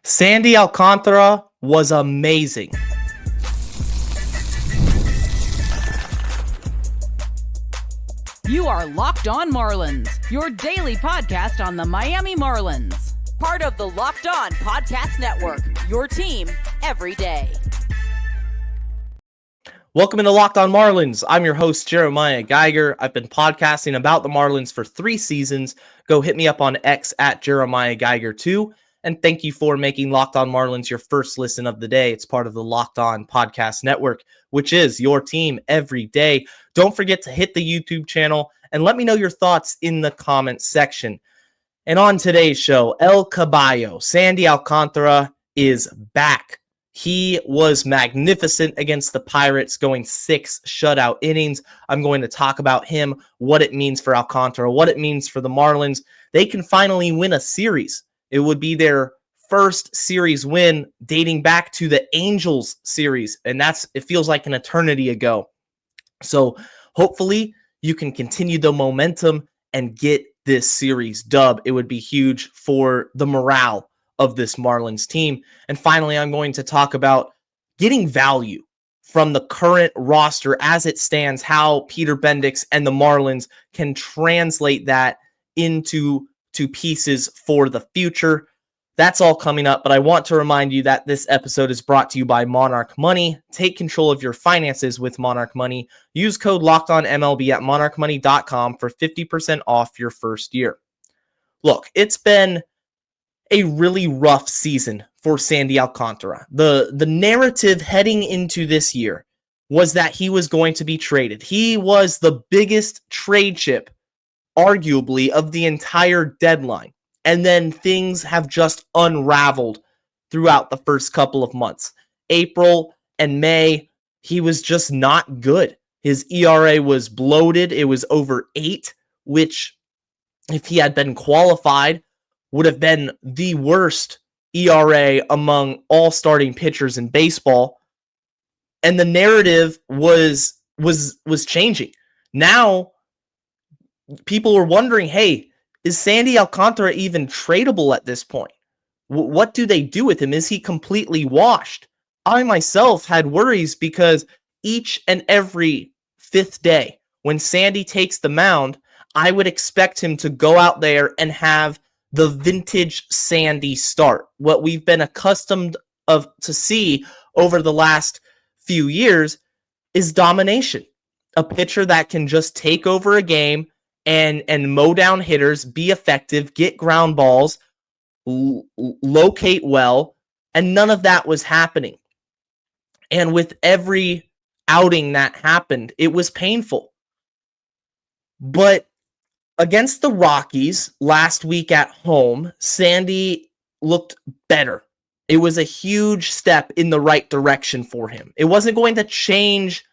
Sandy Alcantara was amazing. You are Locked On Marlins, your daily podcast on the Miami Marlins. Part of the Locked On Podcast Network, your team every day. Welcome into Locked On Marlins. I'm your host, Jeremiah Geiger. I've been podcasting about the Marlins for 3 seasons. Go hit me up on X at Jeremiah Geiger 2. And thank you for making Locked On Marlins your first listen of the day. It's part of the Locked On Podcast Network, which is your team every day. Don't forget to hit the YouTube channel and let me know your thoughts in the comments section. And on today's show, El Caballo, Sandy Alcantara, is back. He was magnificent against the Pirates, going 6 shutout innings. I'm going to talk about him, what it means for Alcantara, what it means for the Marlins. They can finally win a series. It would be their first series win dating back to the Angels series, and it feels like an eternity ago. So hopefully you can continue the momentum and get this series dub. It would be huge for the morale of this Marlins team. And finally, I'm going to talk about getting value from the current roster as it stands, how Peter Bendix and the Marlins can translate that into pieces for the future. That's all coming up, but I want to remind you that this episode is brought to you by Monarch Money. Take control of your finances with Monarch Money. Use code LOCKEDONMLB at monarchmoney.com for 50% off your first year. Look, it's been a really rough season for Sandy Alcantara. The narrative heading into this year was that he was going to be traded. He was the biggest trade chip, arguably, of the entire deadline. And then things have just unraveled throughout the first couple of months. April and May, he was just not good. His ERA was bloated. It was over 8, which, if he had been qualified, would have been the worst ERA among all starting pitchers in baseball. And the narrative was changing. Now, people were wondering, hey, is Sandy Alcantara even tradable at this point? What do they do with him? Is he completely washed? I myself had worries because each and every 5th day when Sandy takes the mound, I would expect him to go out there and have the vintage Sandy start. What we've been accustomed to see over the last few years is domination. A pitcher that can just take over a game and mow down hitters, be effective, get ground balls, locate well, and none of that was happening. And with every outing that happened, it was painful. But against the Rockies last week at home, Sandy looked better. It was a huge step in the right direction for him. It wasn't going to change,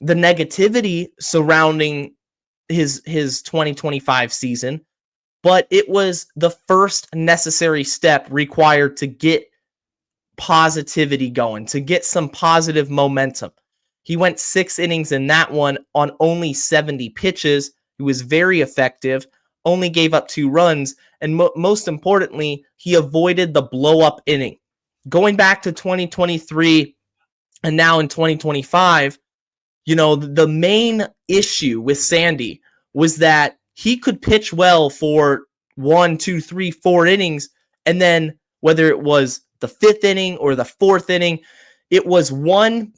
the negativity surrounding his 2025 season, but it was the first necessary step required to get positivity going, to get some positive momentum. He went 6 innings in that one on only 70 pitches. He was very effective, only gave up 2 runs, and most importantly, he avoided the blow-up inning. Going back to 2023 and now in 2025, the main issue with Sandy was that he could pitch well for 1, 2, 3, 4 innings, and then whether it was the 5th inning or the 4th inning, it was one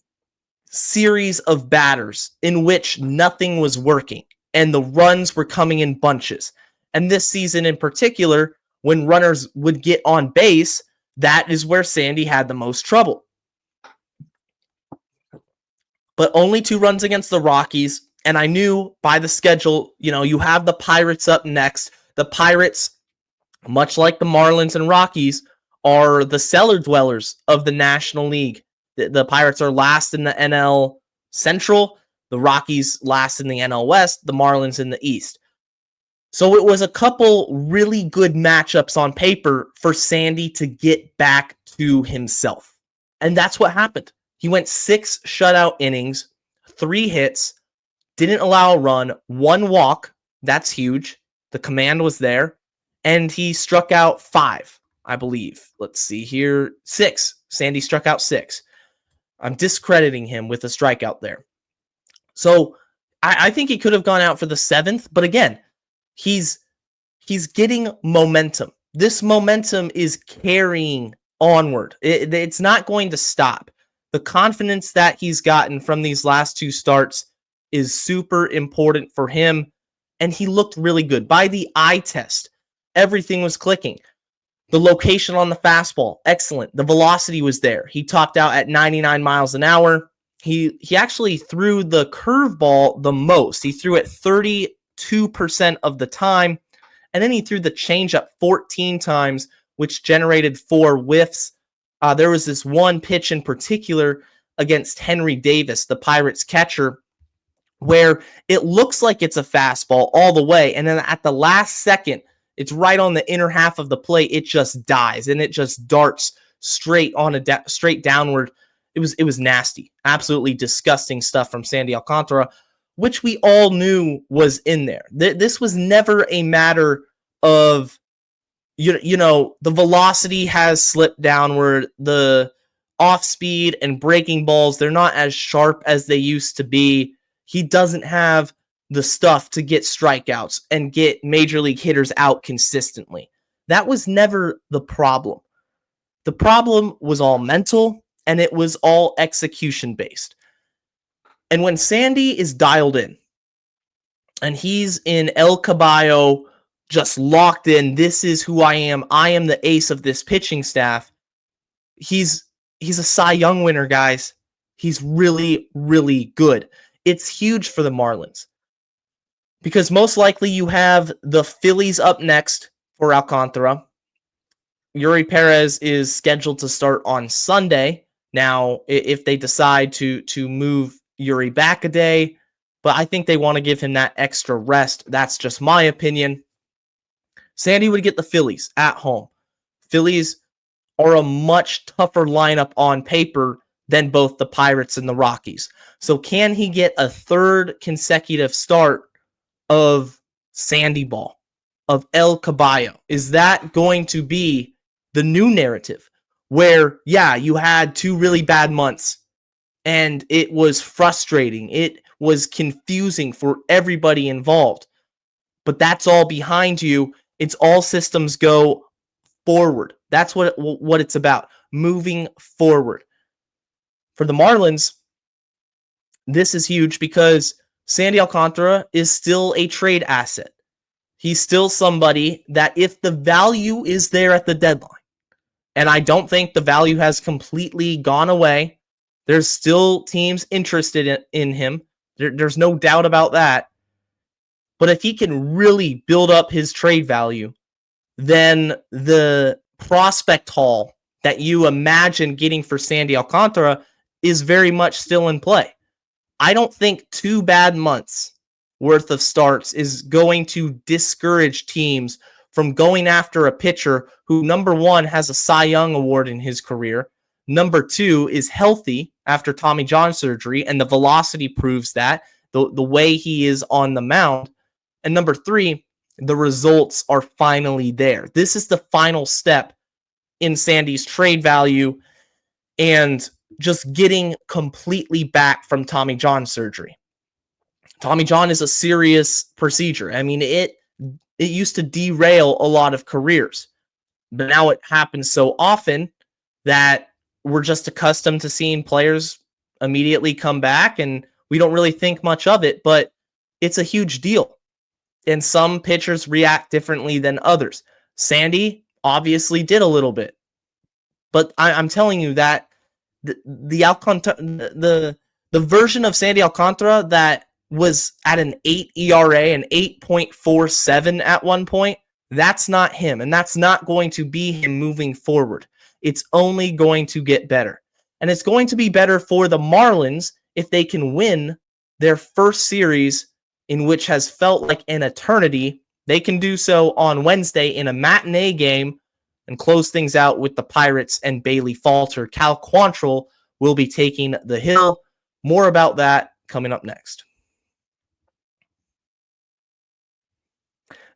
series of batters in which nothing was working and the runs were coming in bunches. And this season in particular, when runners would get on base, that is where Sandy had the most trouble. But only 2 runs against the Rockies, and I knew by the schedule, you have the Pirates up next. The Pirates, much like the Marlins and Rockies, are the cellar dwellers of the National League. The Pirates are last in the NL Central, the Rockies last in the NL West, the Marlins in the East. So it was a couple really good matchups on paper for Sandy to get back to himself. And that's what happened. He went 6 shutout innings, 3 hits, didn't allow a run, 1 walk. That's huge. The command was there. And he struck out 5. I believe. Let's see here. 6. Sandy struck out 6. I'm discrediting him with a strikeout there. So I think he could have gone out for the 7th, but again, he's getting momentum. This momentum is carrying onward. It's not going to stop. The confidence that he's gotten from these last 2 starts is super important for him, and he looked really good. By the eye test, everything was clicking. The location on the fastball, excellent. The velocity was there. He topped out at 99 miles an hour. He actually threw the curveball the most. He threw it 32% of the time, and then he threw the changeup 14 times, which generated 4 whiffs. There was this one pitch in particular against Henry Davis, the Pirates catcher, where it looks like it's a fastball all the way, and then at the last second, it's right on the inner half of the plate. It just dies, and it just darts straight on straight downward. It was nasty, absolutely disgusting stuff from Sandy Alcantara, which we all knew was in there. This was never a matter of, you know, the velocity has slipped downward. The off speed and breaking balls, they're not as sharp as they used to be. He doesn't have the stuff to get strikeouts and get major league hitters out consistently. That was never the problem. The problem was all mental, and it was all execution based. And when Sandy is dialed in and he's in El Caballo, just locked in, this is who I am the ace of this pitching staff. He's a Cy Young winner, guys. He's really, really good. It's huge for the Marlins because most likely you have the Phillies up next for Alcantara. Yuri Perez is scheduled to start on Sunday. Now, if they decide to move Yuri back a day, but I think they want to give him that extra rest. That's just my opinion. Sandy would get the Phillies at home. Phillies are a much tougher lineup on paper than both the Pirates and the Rockies. So can he get a 3rd consecutive start of Sandy Ball, of El Caballo? Is that going to be the new narrative where, yeah, you had 2 really bad months and it was frustrating. It was confusing for everybody involved, but that's all behind you. It's all systems go forward. That's what it's about, moving forward. For the Marlins, this is huge because Sandy Alcantara is still a trade asset. He's still somebody that if the value is there at the deadline, and I don't think the value has completely gone away, there's still teams interested in him. There's no doubt about that. But if he can really build up his trade value, then the prospect haul that you imagine getting for Sandy Alcantara is very much still in play. I don't think 2 bad months worth of starts is going to discourage teams from going after a pitcher who, number 1, has a Cy Young award in his career. Number 2, is healthy after Tommy John surgery, and the velocity proves that, the way he is on the mound. And number 3, the results are finally there. This is the final step in Sandy's trade value and just getting completely back from Tommy John surgery. Tommy John is a serious procedure. I mean, it used to derail a lot of careers, but now it happens so often that we're just accustomed to seeing players immediately come back, and we don't really think much of it, but it's a huge deal. And some pitchers react differently than others. Sandy obviously did a little bit, but I'm telling you that the version of Sandy Alcantara that was at an 8 ERA, an 8.47 at one point, that's not him, and that's not going to be him moving forward. It's only going to get better. And it's going to be better for the Marlins if they can win their first series, in which has felt like an eternity. They can do so on Wednesday in a matinee game and close things out with the Pirates and Bailey Falter. Cal Quantrill will be taking the hill. More about that coming up next.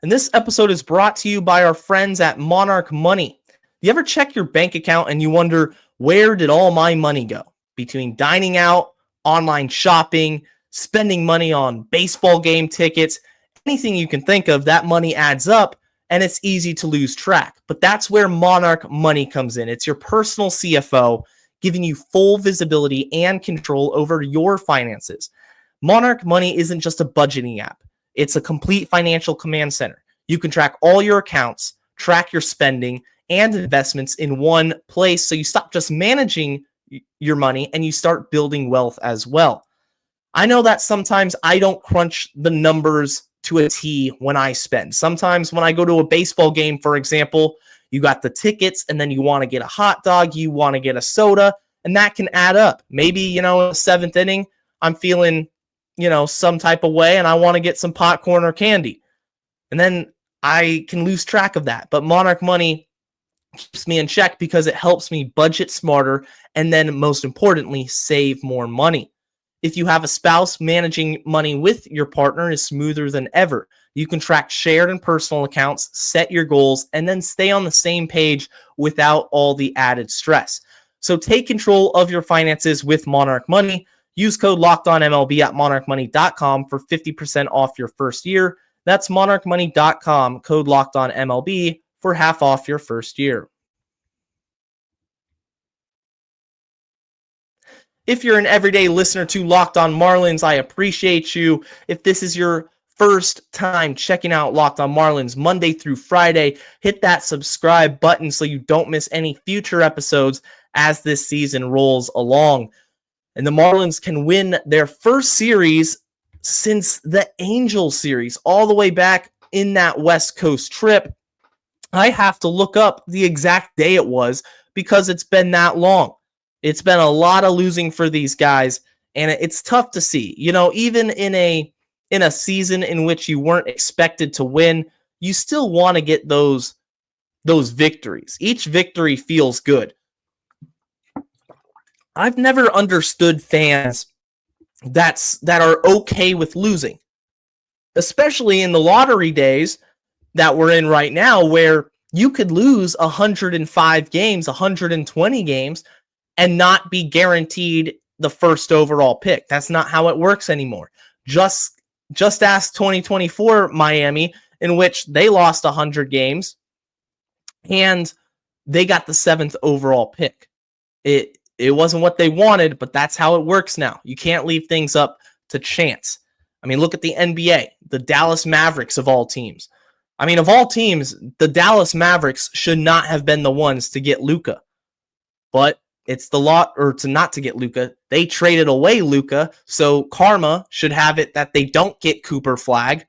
And this episode is brought to you by our friends at Monarch Money. You ever check your bank account and you wonder, where did all my money go? Between dining out, online shopping, spending money on baseball game tickets, anything you can think of, that money adds up and it's easy to lose track. But that's where Monarch Money comes in. It's your personal CFO giving you full visibility and control over your finances. Monarch Money isn't just a budgeting app. It's a complete financial command center. You can track all your accounts, track your spending and investments in one place, so you stop just managing your money and you start building wealth as well. I know that sometimes I don't crunch the numbers to a T when I spend. Sometimes when I go to a baseball game, for example, you got the tickets and then you want to get a hot dog, you want to get a soda, and that can add up. Maybe, in the seventh inning, I'm feeling, some type of way and I want to get some popcorn or candy. And then I can lose track of that. But Monarch Money keeps me in check because it helps me budget smarter and then, most importantly, save more money. If you have a spouse, managing money with your partner is smoother than ever. You can track shared and personal accounts, set your goals, and then stay on the same page without all the added stress. So take control of your finances with Monarch Money. Use code LOCKEDONMLB at monarchmoney.com for 50% off your first year. That's monarchmoney.com, code LOCKEDONMLB for half off your first year. If you're an everyday listener to Locked On Marlins, I appreciate you. If this is your first time checking out Locked On Marlins Monday through Friday, hit that subscribe button so you don't miss any future episodes as this season rolls along. And the Marlins can win their first series since the Angels series, all the way back in that West Coast trip. I have to look up the exact day it was because it's been that long. It's been a lot of losing for these guys, and it's tough to see. Even in a season in which you weren't expected to win, you still want to get those victories. Each victory feels good. I've never understood fans that are okay with losing, especially in the lottery days that we're in right now, where you could lose 105 games, 120 games, and not be guaranteed the first overall pick. That's not how it works anymore. Just ask 2024 Miami, in which they lost 100 games and they got the 7th overall pick. It wasn't what they wanted, but that's how it works now. You can't leave things up to chance. Look at the NBA, the Dallas Mavericks of all teams. Of all teams, the Dallas Mavericks should not have been the ones to get Luka. But it's the lot, or to get Luka. They traded away Luka, so karma should have it that they don't get Cooper Flag,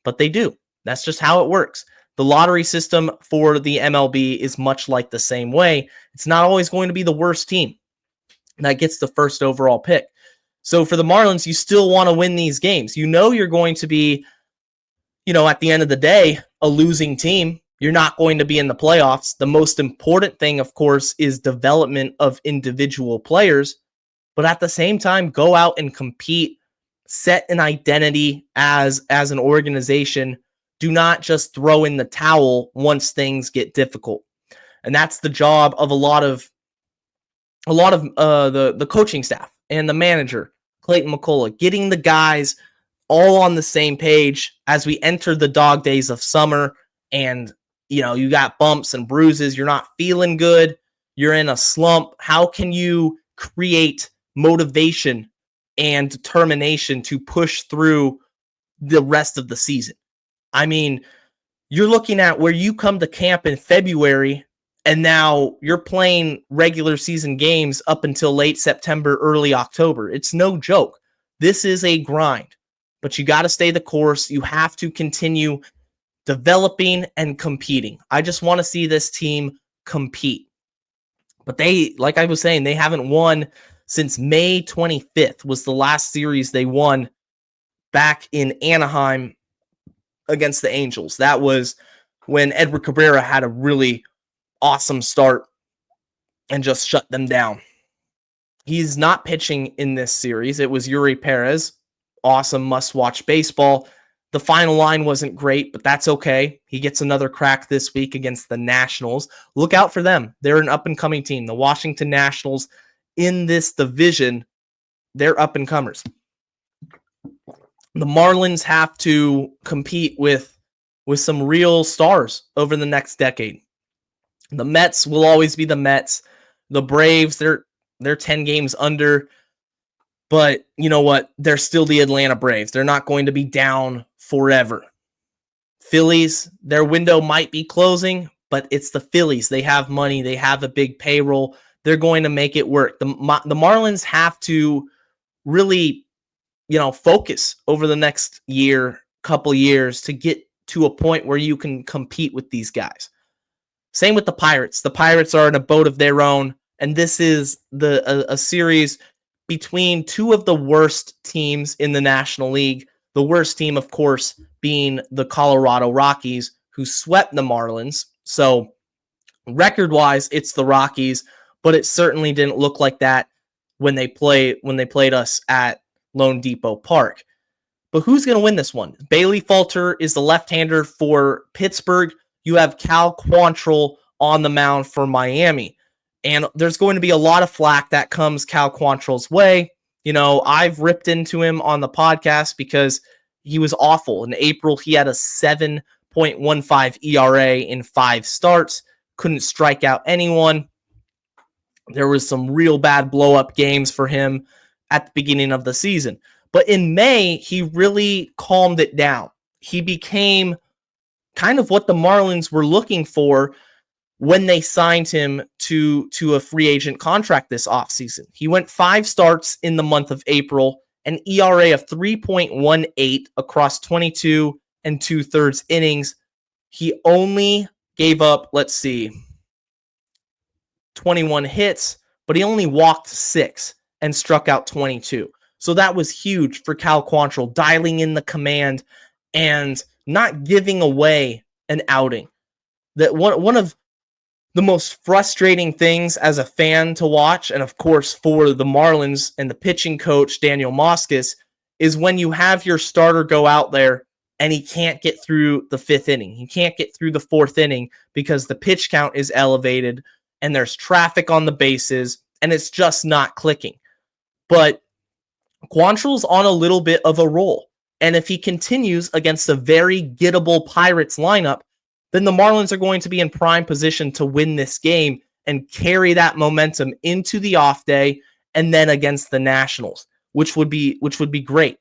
but they do. That's just how it works. The lottery system for the MLB is much like the same way. It's not always going to be the worst team that gets the first overall pick. So for the Marlins, you still want to win these games. You're going to be, at the end of the day, a losing team. You're not going to be in the playoffs. The most important thing, of course, is development of individual players. But at the same time, go out and compete, set an identity as an organization. Do not just throw in the towel once things get difficult. And that's the job of a lot of the coaching staff and the manager, Clayton McCullough, getting the guys all on the same page as we enter the dog days of summer. And you got bumps and bruises. You're not feeling good. You're in a slump. How can you create motivation and determination to push through the rest of the season? You're looking at where you come to camp in February, and now you're playing regular season games up until late September, early October. It's no joke. This is a grind, but you got to stay the course. You have to continue developing and competing. I just want to see this team compete. But like I was saying, they haven't won since May 25th was the last series they won back in Anaheim against the Angels. That was when Edward Cabrera had a really awesome start and just shut them down. He's not pitching in this series. It was Yuri Perez. Awesome must-watch baseball. The final line wasn't great, but that's okay. He gets another crack this week against the Nationals. Look out for them. They're an up-and-coming team. The Washington Nationals in this division, they're up-and-comers. The Marlins have to compete with some real stars over the next decade. The Mets will always be the Mets. The Braves, they're 10 games under. But you know what? They're still the Atlanta Braves. They're not going to be down forever. Phillies, their window might be closing, but it's the Phillies. They have money. They have a big payroll. They're going to make it work. The Marlins have to really, focus over the next couple years to get to a point where you can compete with these guys. Same with the Pirates. The Pirates are in a boat of their own, and this is a series between two of the worst teams in the National League. The worst team, of course, being the Colorado Rockies, who swept the Marlins. So record-wise, it's the Rockies, but it certainly didn't look like that when they played us at Lone Depot Park. But who's going to win this one? Bailey Falter is the left-hander for Pittsburgh. You have Cal Quantrill on the mound for Miami. And there's going to be a lot of flack that comes Cal Quantrill's way. I've ripped into him on the podcast because he was awful. In April, he had a 7.15 ERA in 5 starts. Couldn't strike out anyone. There was some real bad blow-up games for him at the beginning of the season. But in May, he really calmed it down. He became kind of what the Marlins were looking for when they signed him to a free agent contract this offseason. He went 5 starts in the month of April, an ERA of 3.18 across 22 and 2/3 innings. He only gave up, 21 hits, but he only walked 6 and struck out 22. So that was huge for Cal Quantrill, dialing in the command and not giving away an outing. That one of the most frustrating things as a fan to watch, and of course for the Marlins and the pitching coach, Daniel Moskos, is when you have your starter go out there and he can't get through the 5th inning. He can't get through the 4th inning because the pitch count is elevated and there's traffic on the bases and it's just not clicking. But Quantrill's on a little bit of a roll. And if he continues against a very gettable Pirates lineup, then the Marlins are going to be in prime position to win this game and carry that momentum into the off day and then against the Nationals, which would be great.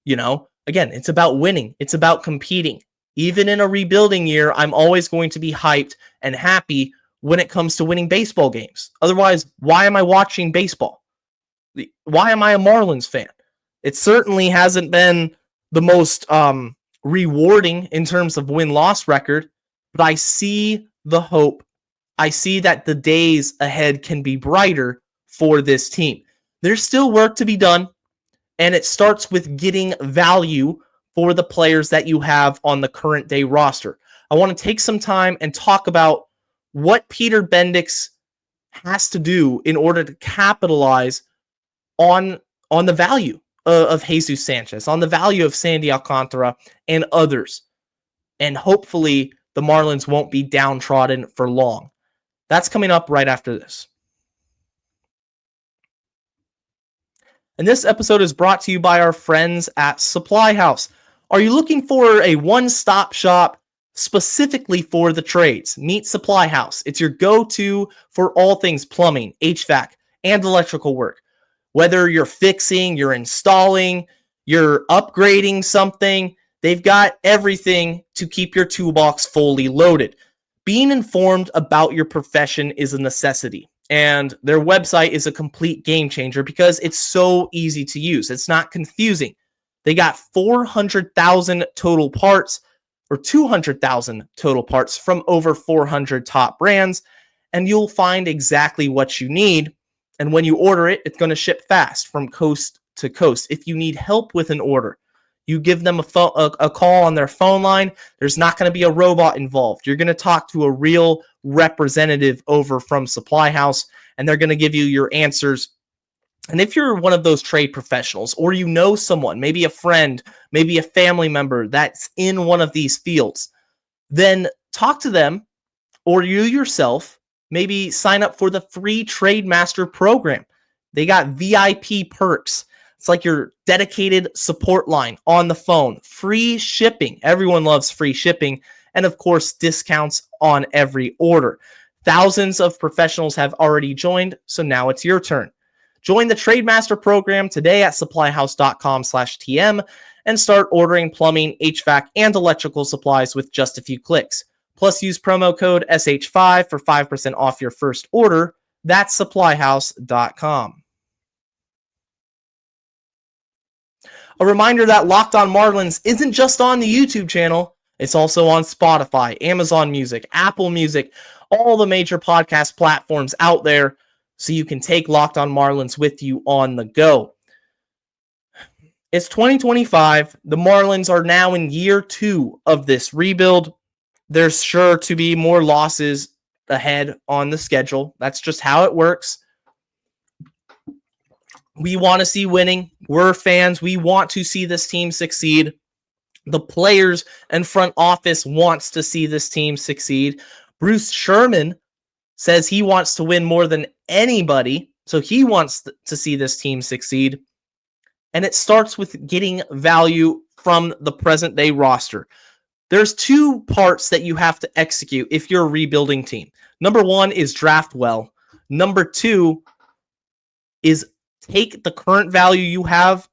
Again, it's about winning. It's about competing. Even in a rebuilding year, I'm always going to be hyped and happy when it comes to winning baseball games. Otherwise, why am I watching baseball? Why am I a Marlins fan? It certainly hasn't been the most rewarding in terms of win-loss record, but I see the hope. I see that the days ahead can be brighter for this team. There's still work to be done, and it starts with getting value for the players that you have on the current day roster. I want to take some time and talk about what Peter Bendix has to do in order to capitalize on the value of Jesus Sanchez, on the value of Sandy Alcantara and others. And hopefully the Marlins won't be downtrodden for long. That's coming up right after this. And this episode is brought to you by our friends at Supply House. Are you looking for a one-stop shop specifically for the trades? Meet Supply House. It's your go-to for all things plumbing, HVAC, and electrical work. Whether you're fixing, you're installing, you're upgrading something, they've got everything to keep your toolbox fully loaded. Being informed about your profession is a necessity, and their website is a complete game changer because it's so easy to use. It's not confusing. They got 400,000 total parts, or 200,000 total parts from over 400 top brands, and you'll find exactly what you need. And when you order it, it's going to ship fast from coast to coast. If you need help with an order, you give them a call on their phone line. There's not going to be a robot involved. You're going to talk to a real representative over from Supply House, and they're going to give you your answers And if you're one of those trade professionals, or you know someone, maybe a friend, maybe a family member that's in one of these fields, then talk to them, or you yourself, maybe sign up for the free Trade Master program. They got VIP perks. It's like your dedicated support line on the phone, free shipping. Everyone loves free shipping. And of course, discounts on every order. Thousands of professionals have already joined, so now it's your turn. Join the Trade Master program today at supplyhouse.com/TM and start ordering plumbing, HVAC, and electrical supplies with just a few clicks. Plus, use promo code SH5 for 5% off your first order. That's supplyhouse.com. A reminder that Locked On Marlins isn't just on the YouTube channel. It's also on Spotify, Amazon Music, Apple Music, all the major podcast platforms out there, so you can take Locked On Marlins with you on the go. It's 2025. The Marlins are now in year 2 of this rebuild. There's sure to be more losses ahead on the schedule. That's just how it works. We want to see winning. We're fans. We want to see this team succeed. The players and front office wants to see this team succeed. Bruce Sherman says he wants to win more than anybody, so he wants to see this team succeed. And it starts with getting value from the present day roster. There's 2 parts that you have to execute if you're a rebuilding team. Number 1 is draft well. Number 2 is take the current value you have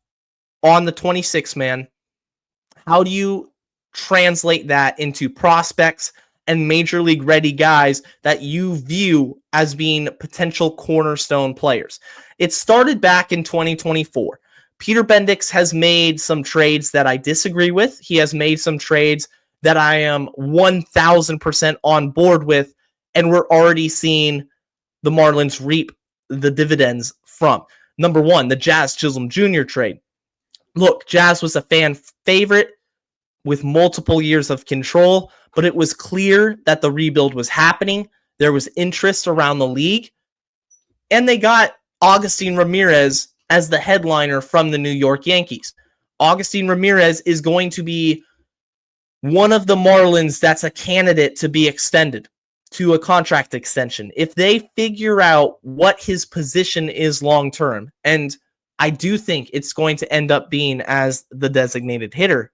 on the 26 man. How do you translate that into prospects and major league ready guys that you view as being potential cornerstone players? It started back in 2024. Peter Bendix has made some trades that I disagree with. He has made some trades that I am 1,000% on board with, and we're already seeing the Marlins reap the dividends from. Number 1, the Jazz Chisholm Jr. trade. Look, Jazz was a fan favorite with multiple years of control, but it was clear that the rebuild was happening. There was interest around the league, and they got Agustin Ramirez as the headliner from the New York Yankees. Agustin Ramirez is going to be one of the Marlins that's a candidate to be extended to a contract extension. If they figure out what his position is long term, and I do think it's going to end up being as the designated hitter,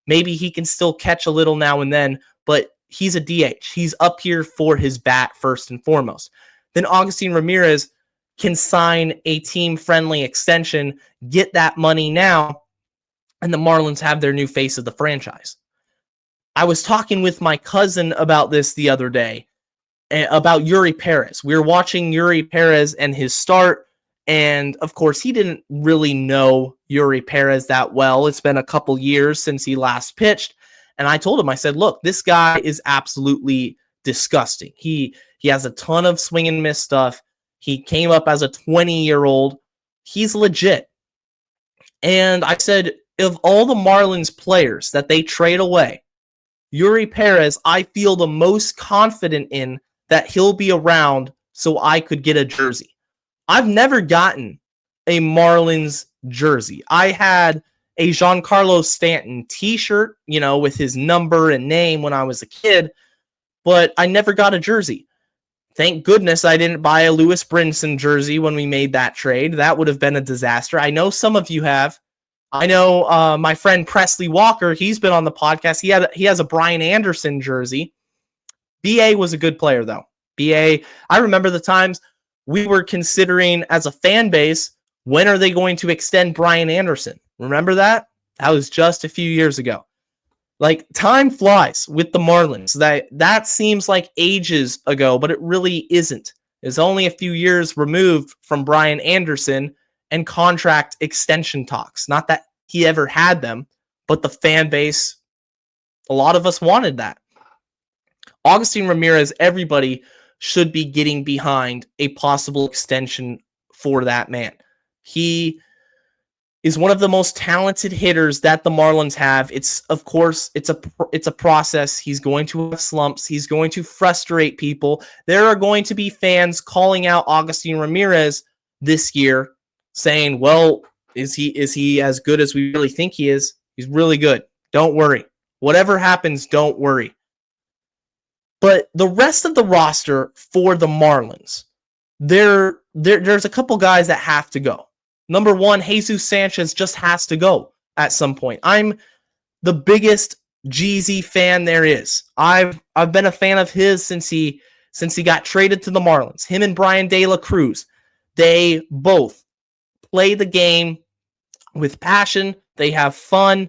maybe he can still catch a little now and then, but he's a DH. He's up here for his bat first and foremost. Then Agustin Ramirez can sign a team-friendly extension, get that money now, and the Marlins have their new face of the franchise. I was talking with my cousin about this the other day, about Yuri Perez. We were watching Yuri Perez and his start, and of course, he didn't really know Yuri Perez that well. It's been a couple years since he last pitched, and I told him, I said, look, this guy is absolutely disgusting. He has a ton of swing and miss stuff. He came up as a 20-year-old. He's legit. And I said, of all the Marlins players that they trade away, Yuri Perez, I feel the most confident in that he'll be around so I could get a jersey. I've never gotten a Marlins jersey. I had a Giancarlo Stanton t-shirt, with his number and name when I was a kid, but I never got a jersey. Thank goodness I didn't buy a Lewis Brinson jersey when we made that trade. That would have been a disaster. I know some of you have. I know my friend Presley Walker, he's been on the podcast. He has a Brian Anderson jersey. BA was a good player, though. BA, I remember the times we were considering as a fan base, when are they going to extend Brian Anderson? Remember that? That was just a few years ago. Like, time flies with the Marlins. That seems like ages ago, but it really isn't. It's only a few years removed from Brian Anderson and contract extension talks. Not that he ever had them, but the fan base, a lot of us wanted that. Agustin Ramirez, everybody should be getting behind a possible extension for that man. He is one of the most talented hitters that the Marlins have. It's a process. He's going to have slumps. He's going to frustrate people. There are going to be fans calling out Agustin Ramirez this year saying, well, is he as good as we really think he is? He's really good. Don't worry. Whatever happens, don't worry. But the rest of the roster for the Marlins, there's a couple guys that have to go. Number one, Jesus Sanchez just has to go at some point. I'm the biggest Jeezy fan there is. I've been a fan of his since he got traded to the Marlins. Him and Brian De La Cruz, they both play the game with passion. They have fun.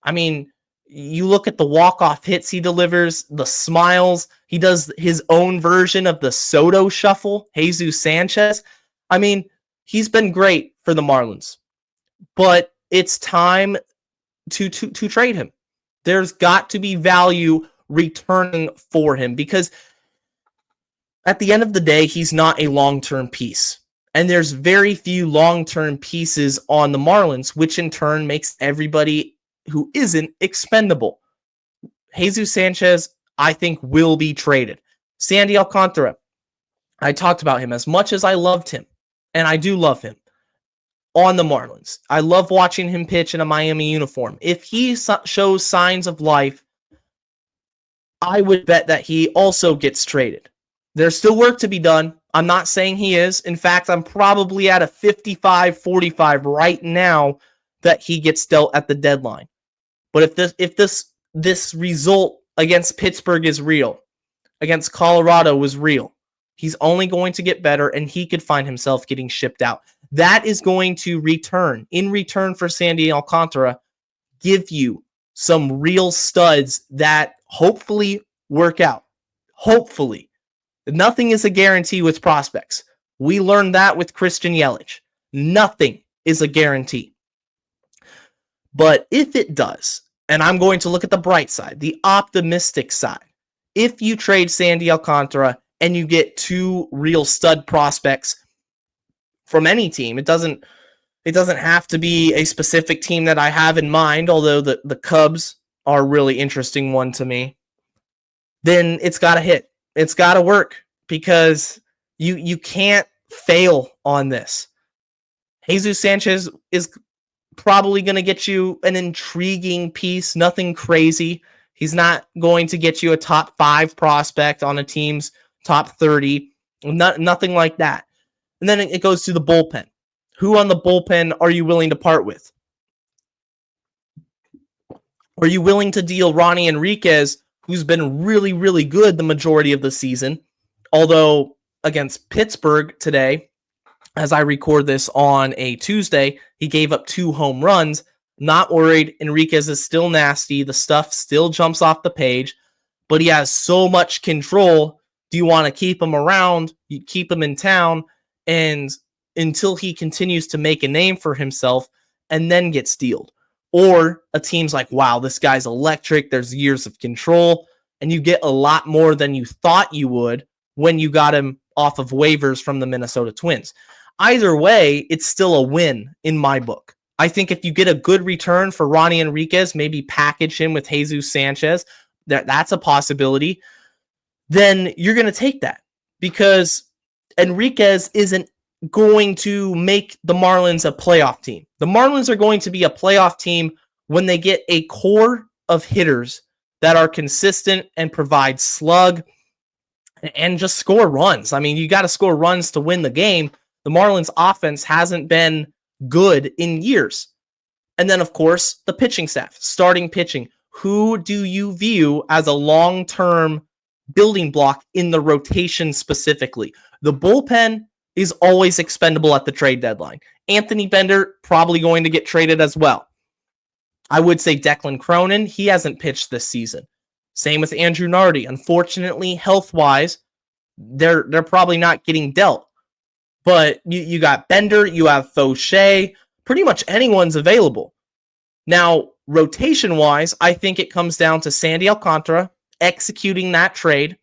I mean, you look at the walk-off hits he delivers, the smiles. He does his own version of the Soto shuffle, Jesus Sanchez. I mean, he's been great for the Marlins. But it's time to trade him. There's got to be value returning for him because at the end of the day, he's not a long-term piece. And there's very few long-term pieces on the Marlins, which in turn makes everybody who isn't expendable. Jesus Sanchez, I think, will be traded. Sandy Alcantara, I talked about him as much as I loved him, and I do love him on the Marlins. I love watching him pitch in a Miami uniform. If he shows signs of life, I would bet that he also gets traded. There's still work to be done. I'm not saying he is. In fact, I'm probably at a 55-45 right now that he gets dealt at the deadline. But if this result against Pittsburgh is real, against Colorado was real, he's only going to get better, and he could find himself getting shipped out. That is going to in return for Sandy Alcantara, give you some real studs that hopefully work out. Hopefully. Nothing is a guarantee with prospects. We learned that with Christian Yelich. Nothing is a guarantee. But if it does, and I'm going to look at the bright side, the optimistic side, if you trade Sandy Alcantara and you get two real stud prospects from any team, it doesn't have to be a specific team that I have in mind, although the Cubs are a really interesting one to me, then it's got to hit. It's got to work because you can't fail on this. Jesus Sanchez is probably going to get you an intriguing piece, nothing crazy. He's not going to get you a top 5 prospect on a team's top 30, nothing like that. And then it goes to the bullpen. Who on the bullpen are you willing to part with? Are you willing to deal Ronnie Enriquez, who's been really, really good the majority of the season? Although against Pittsburgh today, as I record this on a Tuesday, he gave up 2 home runs. Not worried. Enriquez is still nasty. The stuff still jumps off the page, but he has so much control. Do you want to keep him around? You keep him in town and until he continues to make a name for himself and then gets dealed. Or a team's like, wow, this guy's electric. There's years of control. And you get a lot more than you thought you would when you got him off of waivers from the Minnesota Twins. Either way, it's still a win in my book. I think if you get a good return for Ronnie Enriquez, maybe package him with Jesus Sanchez, that's a possibility, then you're going to take that because Enriquez isn't going to make the Marlins a playoff team. The Marlins are going to be a playoff team when they get a core of hitters that are consistent and provide slug and just score runs. I mean, you got to score runs to win the game. The Marlins offense hasn't been good in years. And then, of course, the pitching staff, starting pitching. Who do you view as a long-term building block in the rotation specifically? The bullpen is always expendable at the trade deadline. Anthony Bender probably going to get traded as well. I would say Declan Cronin, he hasn't pitched this season. Same with Andrew Nardi. Unfortunately, health-wise, they're probably not getting dealt. But you got Bender, you have Fauché, pretty much anyone's available. Now, rotation-wise, I think it comes down to Sandy Alcantara executing that trade,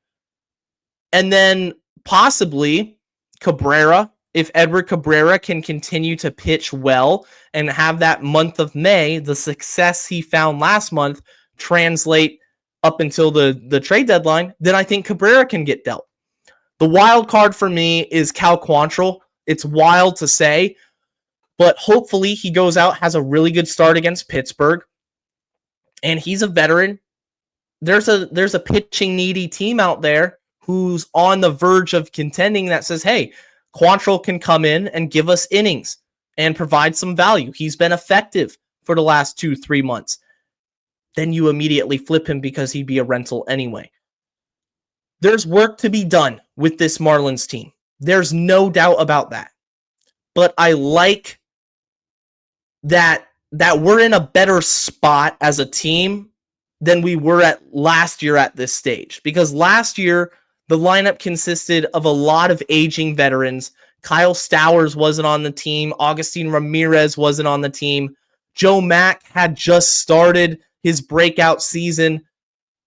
and then possibly Cabrera. If Edward Cabrera can continue to pitch well and have that month of May, the success he found last month, translate up until the trade deadline, then I think Cabrera can get dealt. The wild card for me is Cal Quantrill. It's wild to say, But hopefully he goes out, has a really good start against Pittsburgh, and he's a veteran. There's a pitching needy team out there who's on the verge of contending that says, hey, Quantrill can come in and give us innings and provide some value. He's been effective for the last 2-3 months. Then you immediately flip him because he'd be a rental anyway. There's work to be done with this Marlins team. There's no doubt about that. But I like that we're in a better spot as a team than we were at last year at this stage. Because last year, the lineup consisted of a lot of aging veterans. Kyle Stowers wasn't on the team. Agustin Ramirez wasn't on the team. Joe Mack had just started his breakout season.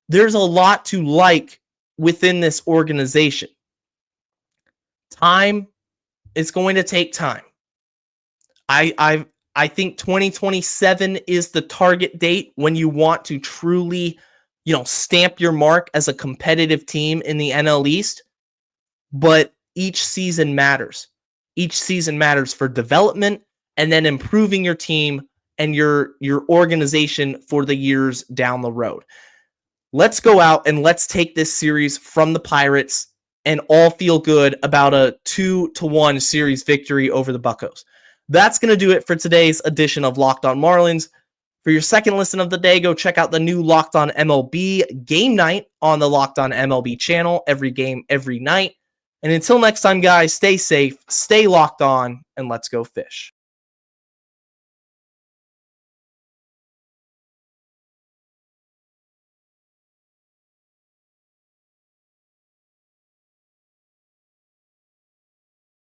There's a lot to like within this organization. Time is going to take time. I think 2027 is the target date when you want to truly, stamp your mark as a competitive team in the NL East. But each season matters. Each season matters for development and then improving your team and your organization for the years down the road. Let's go out and let's take this series from the Pirates and all feel good about a 2-1 series victory over the Buccos. That's going to do it for today's edition of Locked On Marlins. For your second listen of the day, go check out the new Locked On MLB game night on the Locked On MLB channel. Every game, every night. And until next time, guys, stay safe, stay locked on, and let's go fish.